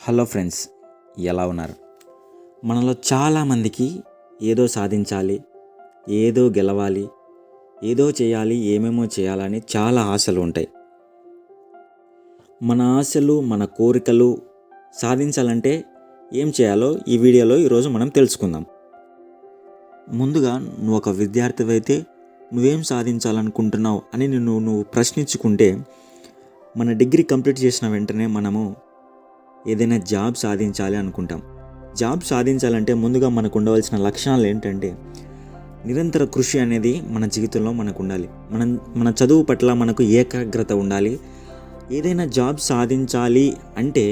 Hello friends, ఎలా ఉన్నారు? మనలో చాలామందికి ఏదో సాధించాలి, ఏదో గెలవాలి, ఏదో చేయాలి, ఏమేమో చేయాలని చాలా ఆశలు ఉంటాయి. మన ఆశలు, మన కోరికలు సాధించాలంటే ఏం చేయాలో ఈ వీడియోలో ఈరోజు మనం తెలుసుకుందాం. ముందుగా నువ్వు ఒక విద్యార్థివైతే నువ్వేం సాధించాలనుకుంటున్నావు అని నువ్వు ప్రశ్నించుకుంటే, మన డిగ్రీ కంప్లీట్ చేసిన వెంటనే మనము ఏదైనా జాబ్ సాధించాలి అనుకుంటాం. జాబ్ సాధించాలంటే ముందుగా మనకు ఉండవలసిన లక్షణాలు ఏంటంటే, నిరంతర కృషి అనేది మన జీవితంలో మనకు ఉండాలి. మన చదువు పట్ల మనకు ఏకాగ్రత ఉండాలి. ఏదైనా జాబ్ సాధించాలి అంటే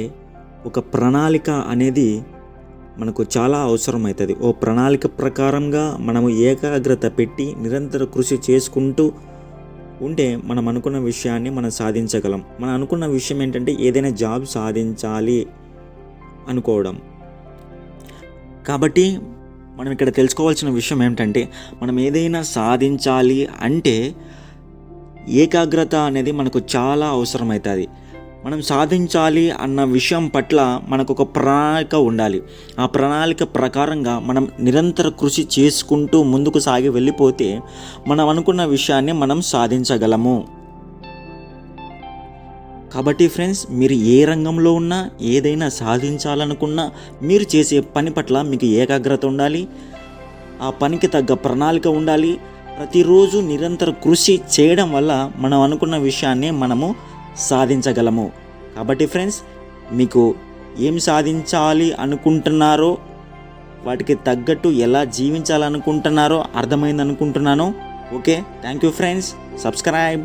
ఒక ప్రణాళిక అనేది మనకు చాలా అవసరమవుతుంది. ఓ ప్రణాళిక ప్రకారంగా మనము ఏకాగ్రత పెట్టి నిరంతర కృషి చేసుకుంటూ ఉంటే మనం అనుకున్న విషయాన్ని మనం సాధించగలం. మనం అనుకున్న విషయం ఏంటంటే ఏదైనా జాబ్ సాధించాలి అనుకోవడం. కాబట్టి మనం ఇక్కడ తెలుసుకోవాల్సిన విషయం ఏమిటంటే, మనం ఏదైనా సాధించాలి అంటే ఏకాగ్రత అనేది మనకు చాలా అవసరమవుతుంది. మనం సాధించాలి అన్న విషయం పట్ల మనకు ఒక ప్రణాళిక ఉండాలి. ఆ ప్రణాళిక ప్రకారంగా మనం నిరంతర కృషి చేసుకుంటూ ముందుకు సాగి వెళ్ళిపోతే మనం అనుకున్న విషయాన్ని మనం సాధించగలము. కాబట్టి ఫ్రెండ్స్, మీరు ఏ రంగంలో ఉన్నా, ఏదైనా సాధించాలనుకున్నా, మీరు చేసే పని పట్ల మీకు ఏకాగ్రత ఉండాలి. ఆ పనికి తగ్గ ప్రణాళిక ఉండాలి. ప్రతిరోజు నిరంతర కృషి చేయడం వల్ల మనం అనుకున్న విషయాన్ని మనము సాధించగలము. కాబట్టి ఫ్రెండ్స్, మీకు ఏం సాధించాలి అనుకుంటున్నారో, వాటికి తగ్గట్టు ఎలా జీవించాలనుకుంటున్నారో అర్థమైంది అనుకుంటున్నాను. Okay, thank you friends. Subscribe.